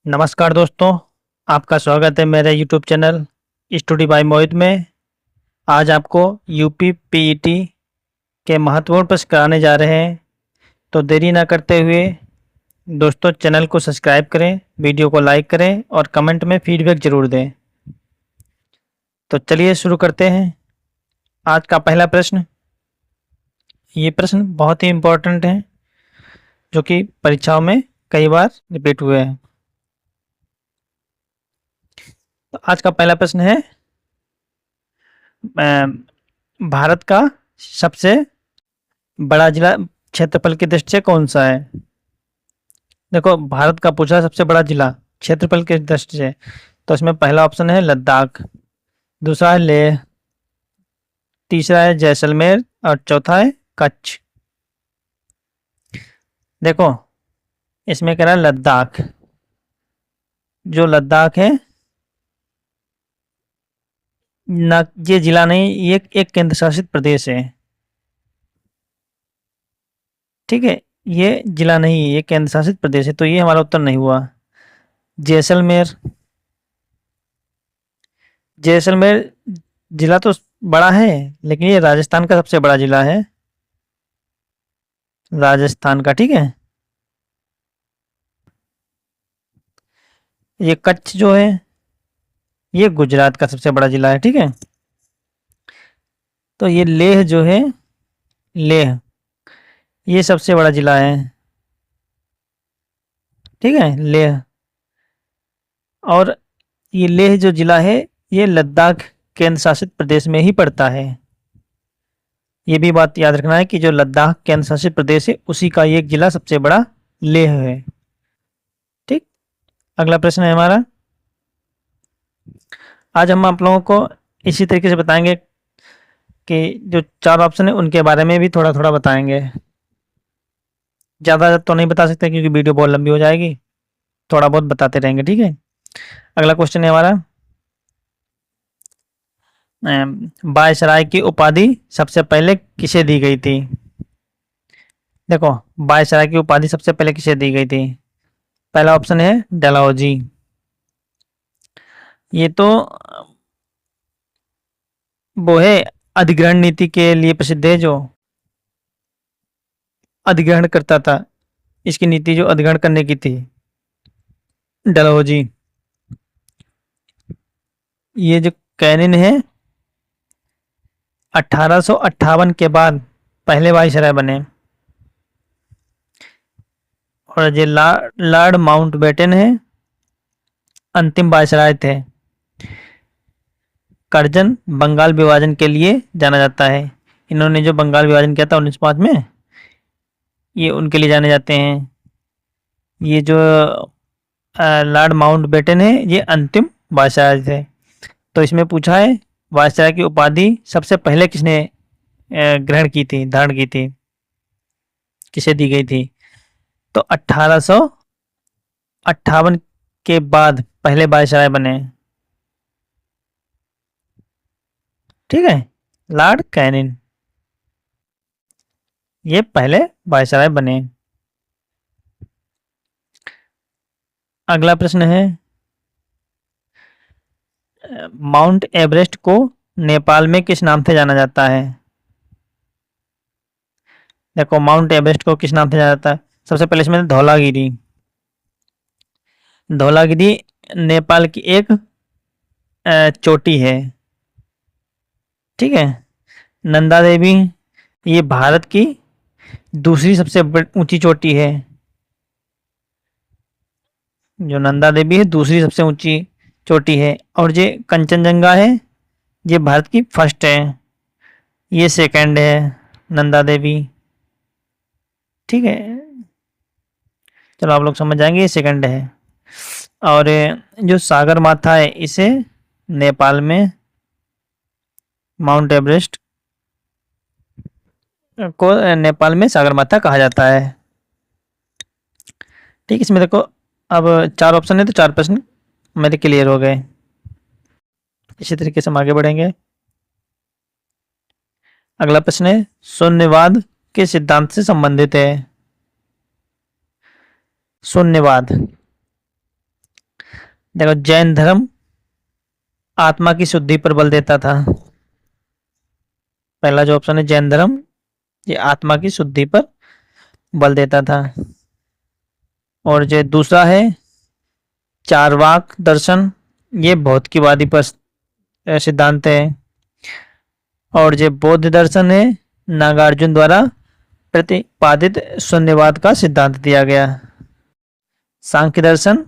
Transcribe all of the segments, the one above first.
नमस्कार दोस्तों, आपका स्वागत है मेरे यूट्यूब चैनल स्टडी बाय मोहित में। आज आपको यूपी पीईटी के महत्वपूर्ण प्रश्न कराने जा रहे हैं। तो देरी ना करते हुए दोस्तों चैनल को सब्सक्राइब करें, वीडियो को लाइक करें और कमेंट में फीडबैक ज़रूर दें। तो चलिए शुरू करते हैं। आज का पहला प्रश्न, ये प्रश्न बहुत ही इम्पोर्टेंट है जो कि परीक्षाओं में कई बार रिपीट हुए हैं। तो आज का पहला प्रश्न है, भारत का सबसे बड़ा जिला क्षेत्रफल की दृष्टि से कौन सा है? देखो, भारत का पूछा सबसे बड़ा जिला क्षेत्रफल की दृष्टि से, तो इसमें पहला ऑप्शन है लद्दाख, दूसरा है लेह, तीसरा है जैसलमेर और चौथा है कच्छ। देखो, इसमें कह रहा है लद्दाख। जो लद्दाख है ना, ये जिला नहीं, ये एक केंद्र शासित प्रदेश है। ठीक है, ये जिला नहीं है, ये केंद्र शासित प्रदेश है, तो ये हमारा उत्तर नहीं हुआ। जैसलमेर, जैसलमेर जिला तो बड़ा है, लेकिन ये राजस्थान का सबसे बड़ा जिला है, राजस्थान का। ठीक है, ये कच्छ जो है ये गुजरात का सबसे बड़ा जिला है। ठीक है, तो ये लेह जो है, लेह ये सबसे बड़ा जिला है। ठीक है, लेह, और ये लेह जो जिला है ये लद्दाख केंद्र शासित प्रदेश में ही पड़ता है। ये भी बात याद रखना है कि जो लद्दाख केंद्र शासित प्रदेश है उसी का एक जिला सबसे बड़ा लेह है। ठीक, अगला प्रश्न है हमारा। आज हम आप लोगों को इसी तरीके से बताएंगे कि जो चार ऑप्शन है उनके बारे में भी थोड़ा थोड़ा बताएंगे। ज़्यादा तो नहीं बता सकते क्योंकि वीडियो बहुत लंबी हो जाएगी, थोड़ा बहुत बताते रहेंगे। ठीक है, अगला क्वेश्चन है हमारा, वायसराय की उपाधि सबसे पहले किसे दी गई थी? देखो, वायसराय की उपाधि सबसे पहले किसे दी गई थी? पहला ऑप्शन है डलहौजी। ये तो वो है, अधिग्रहण नीति के लिए प्रसिद्ध है, जो अधिग्रहण करता था, इसकी नीति जो अधिग्रहण करने की थी, डलहौजी। ये जो कैनिन है 1858 के बाद पहले वायसराय बने, और ये लॉर्ड माउंटबेटन है अंतिम वायसराय थे। करजन बंगाल विभाजन के लिए जाना जाता है। इन्होंने जो बंगाल विभाजन किया था 1905 में, ये उनके लिए जाने जाते हैं। ये जो लॉर्ड माउंटबेटन है ये अंतिम वायसराय थे। तो इसमें पूछा है वायसराय की उपाधि सबसे पहले किसने ग्रहण की थी, धारण की थी, किसे दी गई थी? तो 1858 के बाद पहले वायसराय बने। ठीक है, लॉर्ड कैनिन ये पहले वायसराय बने। अगला प्रश्न है, माउंट एवरेस्ट को नेपाल में किस नाम से जाना जाता है? देखो, माउंट एवरेस्ट को किस नाम से जाना जाता है? सबसे पहले इसमें धौलागिरी। धौलागिरी नेपाल की एक चोटी है। ठीक है, नंदा देवी ये भारत की दूसरी सबसे ऊंची चोटी है। जो नंदा देवी है दूसरी सबसे ऊंची चोटी है, और ये कंचनजंगा है ये भारत की फर्स्ट है, ये सेकंड है नंदा देवी। ठीक है, चलो आप लोग समझ जाएंगे, ये सेकंड है। और जो सागर माथा है इसे नेपाल में माउंट एवरेस्ट को नेपाल में सागर माथा कहा जाता है। ठीक, इसमें देखो अब चार ऑप्शन है तो चार प्रश्न मेरे क्लियर हो गए। इसी तरीके से हम आगे बढ़ेंगे। अगला प्रश्न है, शून्यवाद के सिद्धांत से संबंधित है। शून्यवाद, देखो, जैन धर्म आत्मा की शुद्धि पर बल देता था। पहला जो ऑप्शन है जैन धर्म, ये आत्मा की शुद्धि पर बल देता था। और जो दूसरा है चारवाक दर्शन, ये भौतिकवादी पर सिद्धांत है। और जो बौद्ध दर्शन है नागार्जुन द्वारा प्रतिपादित शून्यवाद का सिद्धांत दिया गया। सांख्य दर्शन,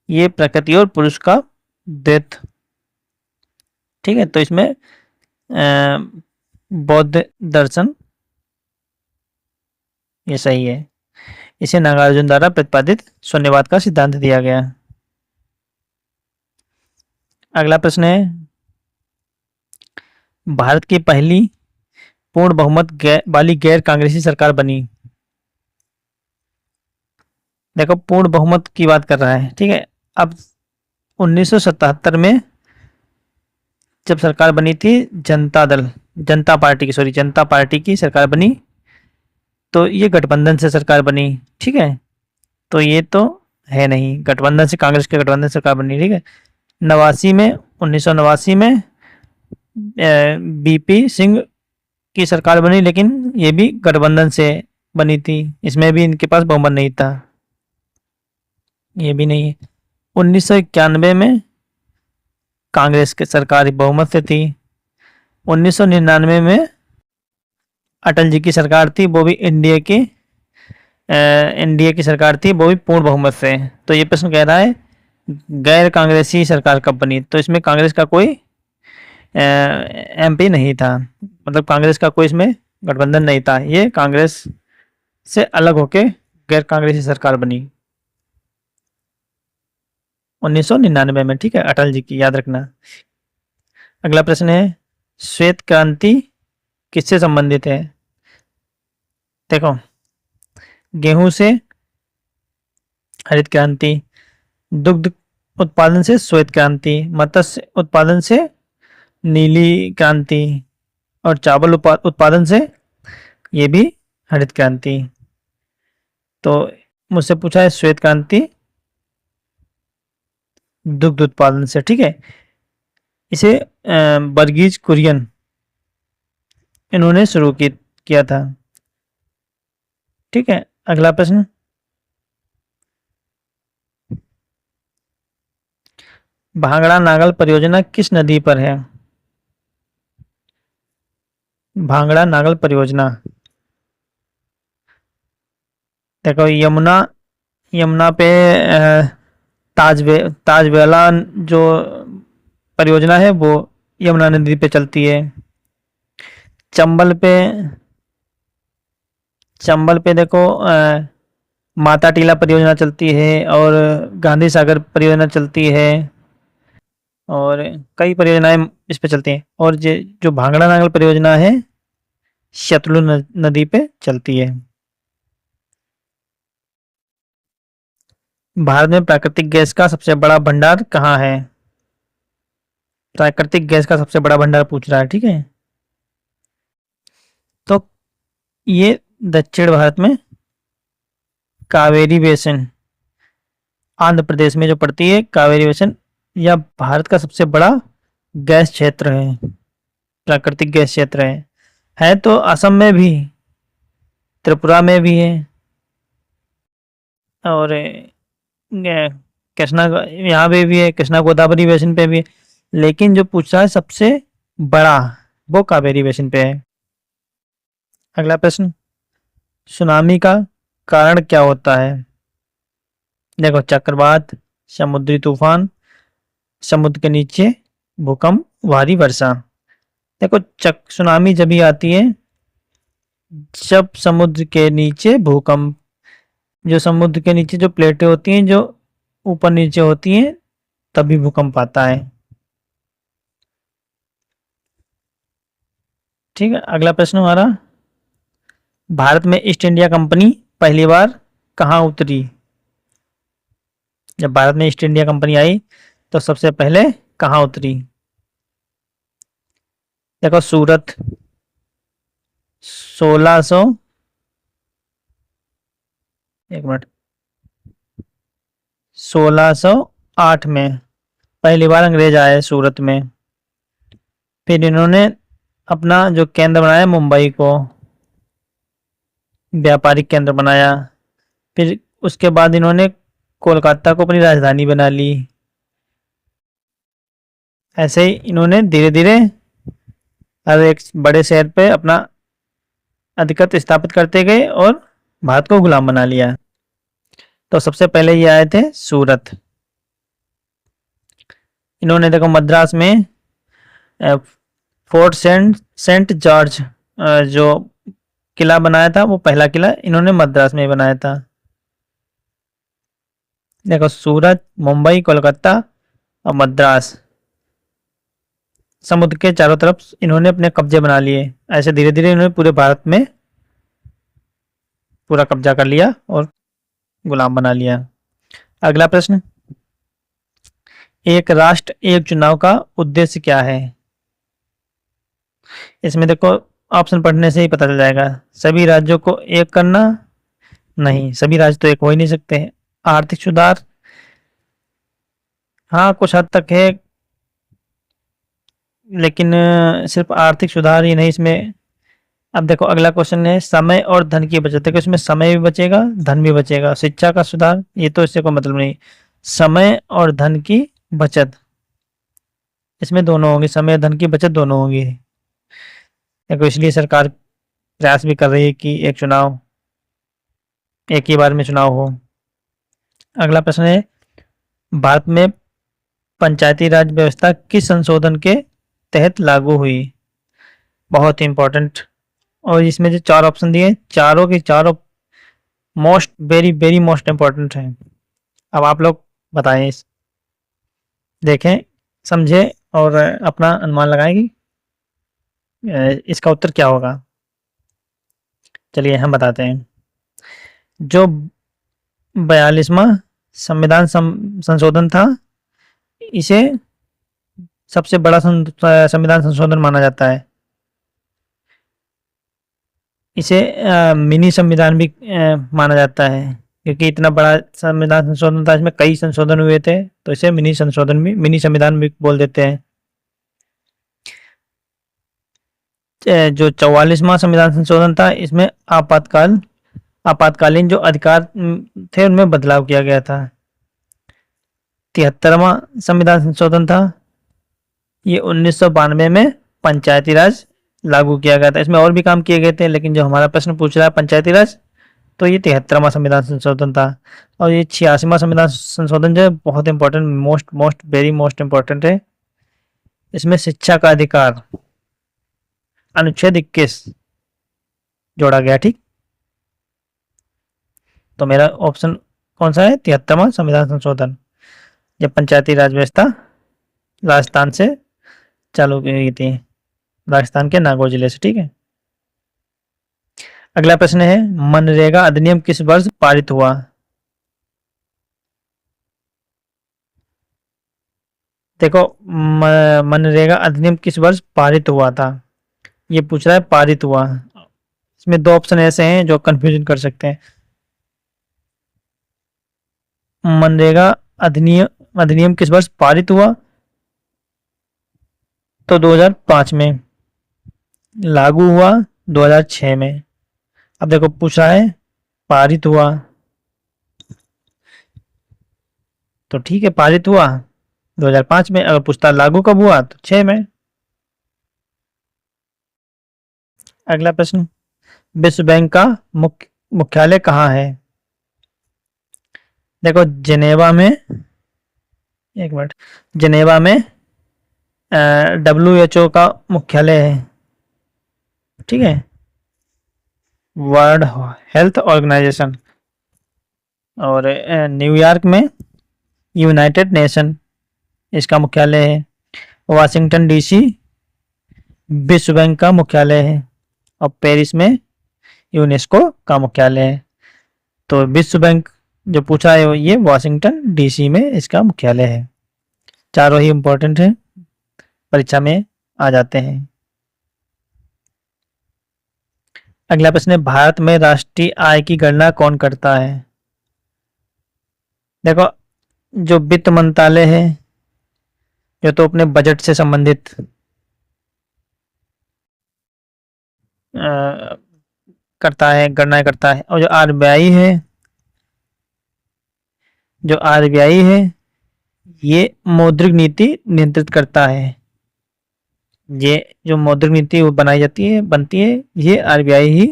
ये प्रकृति और पुरुष का द्वैत। ठीक है, तो इसमें बौद्ध दर्शन ये सही है। इसे नागार्जुन द्वारा प्रतिपादित शून्यवाद का सिद्धांत दिया गया। अगला प्रश्न है, भारत की पहली पूर्ण बहुमत वाली गैर कांग्रेसी सरकार बनी। देखो, पूर्ण बहुमत की बात कर रहा है, ठीक है। अब 1977 में जब सरकार बनी थी जनता पार्टी की सरकार बनी, तो ये गठबंधन से सरकार बनी। ठीक है, तो ये तो है नहीं, गठबंधन से, कांग्रेस के गठबंधन से सरकार बनी। ठीक है, 1989 में बीपी सिंह की सरकार बनी, लेकिन ये भी गठबंधन से बनी थी, इसमें भी इनके पास बहुमत नहीं था। ये भी नहीं है। 1991 में कांग्रेस की सरकार बहुमत से थी। 1999 में अटल जी की सरकार थी, वो भी एनडीए की सरकार थी, वो भी पूर्ण बहुमत से। तो ये प्रश्न कह रहा है गैर कांग्रेसी सरकार कब बनी, तो इसमें कांग्रेस का कोई एमपी नहीं था, मतलब कांग्रेस का कोई इसमें गठबंधन नहीं था, ये कांग्रेस से अलग होके गैर कांग्रेसी सरकार बनी 1999 में। ठीक है, अटल जी की, याद रखना। अगला प्रश्न है, श्वेत क्रांति किससे संबंधित है। देखो, गेहूं से हरित क्रांति, दुग्ध उत्पादन से श्वेत क्रांति, मत्स्य उत्पादन से नीली क्रांति, और चावल उत्पादन से ये भी हरित क्रांति। तो मुझसे पूछा है श्वेत क्रांति दुग्ध उत्पादन से। ठीक है, इसे वर्गीज कुरियन इन्होंने शुरू किया था। ठीक है, अगला प्रश्न, भांगड़ा नागल परियोजना किस नदी पर है। भांगड़ा नागल परियोजना, देखो यमुना पे ताजबेला जो परियोजना है वो यमुना नदी पे चलती है। चंबल पे देखो माता टीला परियोजना चलती है, और गांधी सागर परियोजना चलती है, और कई परियोजनाएं इस पे चलती हैं। और जो भांगड़ा नागल परियोजना है शतलुज नदी पे चलती है। भारत में प्राकृतिक गैस का सबसे बड़ा भंडार कहाँ है। प्राकृतिक गैस का सबसे बड़ा भंडार पूछ रहा है। ठीक है, तो ये दक्षिण भारत में कावेरी बेसिन, आंध्र प्रदेश में जो पड़ती है कावेरी बेसिन, यह भारत का सबसे बड़ा गैस क्षेत्र है, प्राकृतिक गैस क्षेत्र है तो असम में भी, त्रिपुरा में भी है, और कृष्णा यहाँ पे भी है, कृष्णा गोदावरी बेसिन पे भी है, लेकिन जो पूछा है सबसे बड़ा, वो कावेरी बेसिन पे है। अगला प्रश्न, सुनामी का कारण क्या होता है। देखो, चक्रवात, समुद्री तूफान, समुद्र के नीचे भूकंप, भारी वर्षा। देखो, सुनामी जब भी आती है जब समुद्र के नीचे भूकंप, जो समुद्र के नीचे जो प्लेटें होती हैं जो ऊपर नीचे होती हैं, तभी भूकंप आता है। ठीक है, अगला प्रश्न हमारा, भारत में ईस्ट इंडिया कंपनी पहली बार कहाँ उतरी। जब भारत में ईस्ट इंडिया कंपनी आई तो सबसे पहले कहाँ उतरी। देखो, सूरत, 1600, एक मिनट, 1600 1908 में पहली बार अंग्रेज आए सूरत में। फिर इन्होंने अपना जो केंद्र बनाया मुंबई को व्यापारिक केंद्र बनाया। फिर उसके बाद इन्होंने कोलकाता को अपनी राजधानी बना ली। ऐसे ही इन्होंने धीरे धीरे हर एक बड़े शहर पे अपना अधिपत्य स्थापित करते गए और भारत को गुलाम बना लिया। तो सबसे पहले ये आए थे सूरत। इन्होंने देखो मद्रास में फोर्ट सेंट सेंट जॉर्ज जो किला बनाया था, वो पहला किला इन्होंने मद्रास में बनाया था। देखो सूरत, मुंबई, कोलकाता और मद्रास, समुद्र के चारों तरफ इन्होंने अपने कब्जे बना लिए। ऐसे धीरे धीरे इन्होंने पूरे भारत में पूरा कब्जा कर लिया और गुलाम बना लिया। अगला प्रश्न, एक राष्ट्र एक चुनाव का उद्देश्य क्या है? इसमें देखो ऑप्शन पढ़ने से ही पता चल जाएगा। सभी राज्यों को एक करना, नहीं, सभी राज्य तो एक हो ही नहीं सकते। आर्थिक सुधार, हाँ कुछ हद तक है, लेकिन सिर्फ आर्थिक सुधार ही नहीं इसमें। अब देखो अगला क्वेश्चन है समय और धन की बचत। देखो इसमें समय भी बचेगा, धन भी बचेगा। शिक्षा का सुधार, ये तो इससे कोई मतलब नहीं। समय और धन की बचत, इसमें दोनों होंगे, समय और धन की बचत दोनों होंगी। देखो इसलिए सरकार प्रयास भी कर रही है कि एक चुनाव, एक ही बार में चुनाव हो। अगला प्रश्न है, भारत में पंचायती राज व्यवस्था किस संशोधन के तहत लागू हुई? बहुत ही इंपॉर्टेंट। और इसमें जो चार ऑप्शन दिए, चारों के चारों most very very most important हैं। अब आप लोग बताएं, देखें, समझे और अपना अनुमान लगाएं कि इसका उत्तर क्या होगा। चलिए हम बताते हैं। जो 42वां संविधान संशोधन था, इसे सबसे बड़ा संविधान संशोधन माना जाता है। इसे मिनी संविधान भी माना जाता है, क्योंकि इतना बड़ा संविधान संशोधन था, इसमें कई संशोधन हुए थे, तो इसे मिनी संशोधन भी, मिनी संविधान भी बोल देते हैं। जो 44वां संविधान संशोधन था, इसमें आपातकालीन जो अधिकार थे उनमें बदलाव किया गया था। 73वां संविधान संशोधन था, ये 1992 में पंचायती राज लागू किया गया था। इसमें और भी काम किए गए थे, लेकिन जो हमारा प्रश्न पूछ रहा है पंचायती राज, तो ये 73वां संविधान संशोधन था। और ये 86वां संविधान संशोधन जो है बहुत important, most most very most important है। इसमें शिक्षा का अधिकार अनुच्छेद 21 जोड़ा गया। ठीक, तो मेरा ऑप्शन कौन सा है? 73वां संविधान संशोधन, जब पंचायती राज व्यवस्था राजस्थान से चालू की गई थी, राजस्थान के नागौर जिले से। ठीक है, अगला प्रश्न है, मनरेगा अधिनियम किस वर्ष पारित हुआ? देखो मनरेगा अधिनियम किस वर्ष पारित हुआ था, ये पूछ रहा है पारित हुआ। इसमें दो ऑप्शन ऐसे हैं जो कंफ्यूजन कर सकते हैं। मनरेगा अधिनियम अधिनियम किस वर्ष पारित हुआ? तो 2005 में। लागू हुआ 2006 में। अब देखो पूछा है पारित हुआ, तो ठीक है पारित हुआ 2005 में। अगर पूछता लागू कब हुआ, तो 6 में। अगला प्रश्न, विश्व बैंक का मुख्यालय कहाँ है? देखो जिनेवा में, एक मिनट, जिनेवा में WHO का मुख्यालय है। ठीक है, वर्ल्ड हेल्थ ऑर्गेनाइजेशन। और न्यूयॉर्क में यूनाइटेड नेशन, इसका मुख्यालय है। वाशिंगटन डीसी विश्व बैंक का मुख्यालय है। और पेरिस में यूनेस्को का मुख्यालय है। तो विश्व बैंक जो पूछा है ये वाशिंगटन डीसी में इसका मुख्यालय है। चारों ही इंपॉर्टेंट है, परीक्षा में आ जाते हैं। अगला प्रश्न है, भारत में राष्ट्रीय आय की गणना कौन करता है? देखो जो वित्त मंत्रालय है, जो तो अपने बजट से संबंधित करता है, गणना करता है। और जो आरबीआई है, जो आरबीआई है, ये मौद्रिक नीति नियंत्रित करता है। ये जो मौद्रिक नीति वो बनाई जाती है, बनती है, ये आरबीआई ही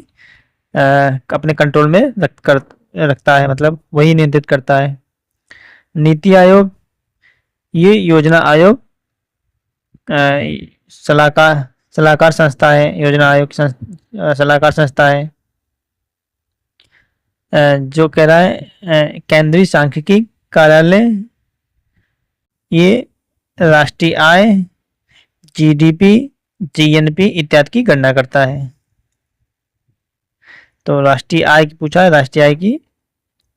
अपने कंट्रोल में रखता है, मतलब वही नियंत्रित करता है। नीति आयोग, ये योजना आयोग सलाहकार सलाहकार संस्था है। योजना आयोग सलाहकार संस्था है। जो कह रहा है केंद्रीय सांख्यिकी कार्यालय, ये राष्ट्रीय आय, जीडीपी, जीएनपी इत्यादि की गणना करता है। तो राष्ट्रीय आय की पूछा है, राष्ट्रीय आय की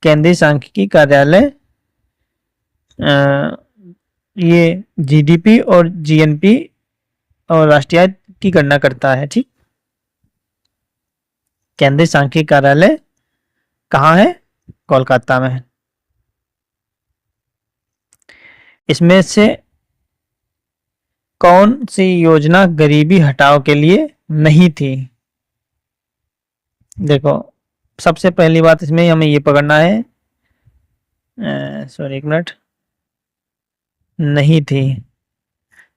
केंद्रीय सांख्यिकी कार्यालय ये जीडीपी और जीएनपी और राष्ट्रीय आय की गणना करता है। ठीक, केंद्रीय सांख्यिकी कार्यालय कहाँ है? कोलकाता में। इसमें से कौन सी योजना गरीबी हटाओ के लिए नहीं थी? देखो, सबसे पहली बात इसमें हमें ये पकड़ना है, सॉरी एक मिनट, नहीं थी।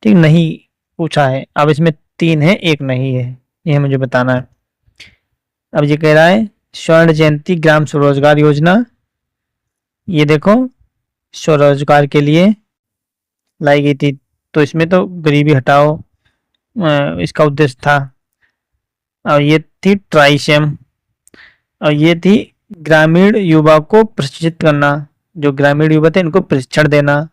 ठीक, नहीं पूछा है। अब इसमें 3 है, एक नहीं है, ये मुझे बताना है। अब ये कह रहा है स्वर्ण जयंती ग्राम स्वरोजगार योजना, ये देखो स्वरोजगार के लिए लाई गई थी। तो इसमें तो गरीबी हटाओ इसका उद्देश्य था। और ये थी ट्राइशम, और ये थी ग्रामीण युवा को प्रशिक्षित करना, जो ग्रामीण युवा थे इनको प्रशिक्षण देना।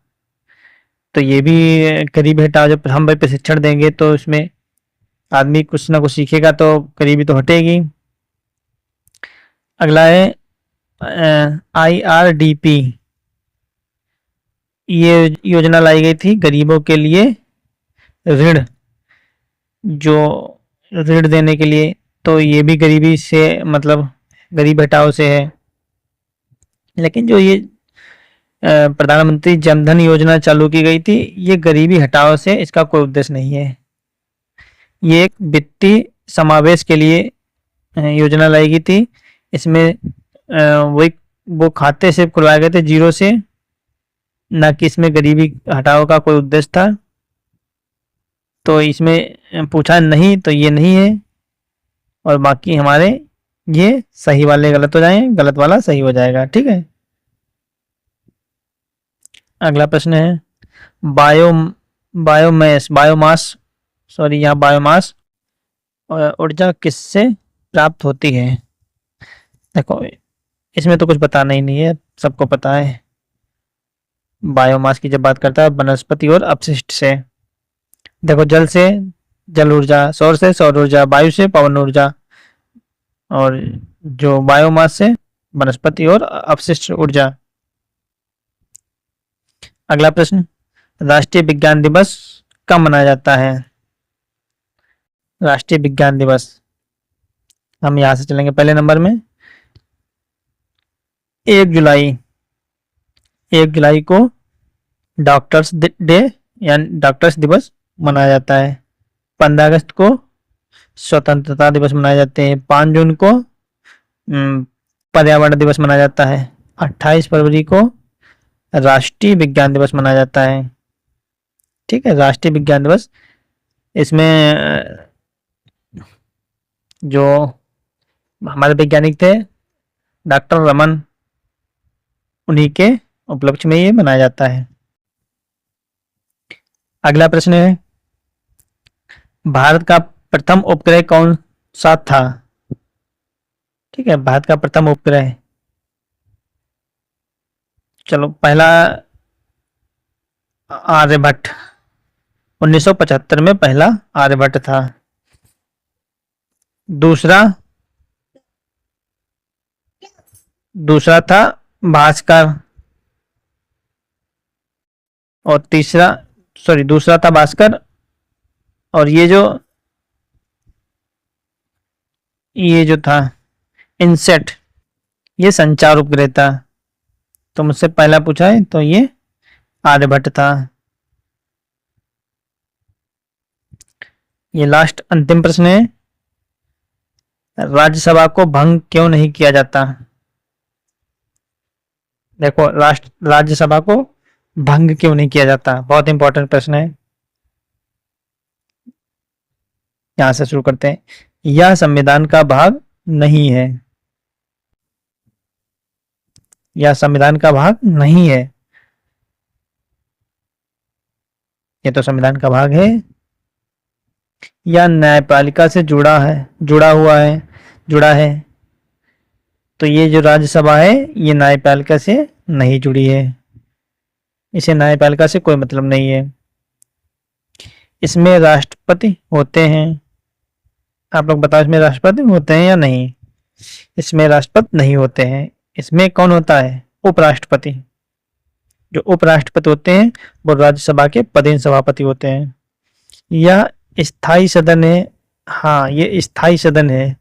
तो ये भी गरीबी हटाओ, जब हम भाई प्रशिक्षण देंगे तो इसमें आदमी कुछ ना कुछ सीखेगा, तो गरीबी तो हटेगी। अगला है आईआरडीपी, ये योजना लाई गई थी गरीबों के लिए ऋण, जो ऋण देने के लिए। तो ये भी गरीबी से, मतलब गरीब हटाओ से है। लेकिन जो ये प्रधानमंत्री जनधन योजना चालू की गई थी, ये गरीबी हटाओ से इसका कोई उद्देश्य नहीं है। ये एक वित्तीय समावेश के लिए योजना लाई गई थी। इसमें वो खाते से खुलवाए गए थे जीरो से, ना कि इसमें गरीबी हटाओ का कोई उद्देश्य था। तो इसमें पूछा नहीं, तो ये नहीं है। और बाकी हमारे ये सही वाले गलत हो जाएंगे, गलत वाला सही हो जाएगा। ठीक है, अगला प्रश्न है बायो बायोमास, सॉरी यहाँ बायोमास ऊर्जा किससे प्राप्त होती है? देखो, इसमें तो कुछ बताना ही नहीं है, सबको पता है। बायोमास की जब बात करता है वनस्पति और अपशिष्ट से। देखो, जल से जल ऊर्जा, सौर से सौर ऊर्जा, वायु से पवन ऊर्जा, और जो बायोमास से वनस्पति और अपशिष्ट ऊर्जा। अगला प्रश्न, राष्ट्रीय विज्ञान दिवस कब मनाया जाता है? राष्ट्रीय विज्ञान दिवस, हम यहां से चलेंगे पहले नंबर में। 1 जुलाई, 1 जुलाई को डॉक्टर्स डे यानी डॉक्टर्स दिवस मनाया जाता है। 15 अगस्त को स्वतंत्रता दिवस मनाए जाते हैं। 5 जून को पर्यावरण दिवस मनाया जाता है। 28 फरवरी को राष्ट्रीय विज्ञान दिवस मनाया जाता है। ठीक है, राष्ट्रीय विज्ञान दिवस। इसमें जो हमारे वैज्ञानिक थे डॉक्टर रमन, उन्हीं के उपलक्ष्य में ये मनाया जाता है। अगला प्रश्न है भारत का प्रथम उपग्रह कौन सा था? ठीक है, भारत का प्रथम उपग्रह, चलो पहला आर्यभट्ट, 1975 में पहला आर्यभट्ट था। दूसरा था भास्कर, और दूसरा था भास्कर। और ये जो था इनसेट, ये संचार उपग्रह था। तो मुझसे पहला पूछा है, तो ये आर्यभट्ट था। ये लास्ट अंतिम प्रश्न है, राज्यसभा को भंग क्यों नहीं किया जाता? देखो, राज्यसभा को भंग क्यों नहीं किया जाता, बहुत इंपॉर्टेंट प्रश्न है। यहां से शुरू करते हैं। यह संविधान का भाग नहीं है। यह संविधान का भाग नहीं है। ये तो संविधान का भाग है। या न्यायपालिका से जुड़ा है। तो ये जो राज्यसभा है ये न्यायपालिका से नहीं जुड़ी है, इसे न्यायपालिका से कोई मतलब नहीं है। इसमें राष्ट्रपति होते हैं। आप लोग बताओ, इसमें राष्ट्रपति होते हैं या नहीं? इसमें राष्ट्रपति नहीं होते हैं। इसमें कौन होता है? उपराष्ट्रपति। जो उपराष्ट्रपति होते हैं वो राज्यसभा के पदेन सभापति होते हैं। यह स्थायी सदन है। हाँ, ये स्थायी सदन है।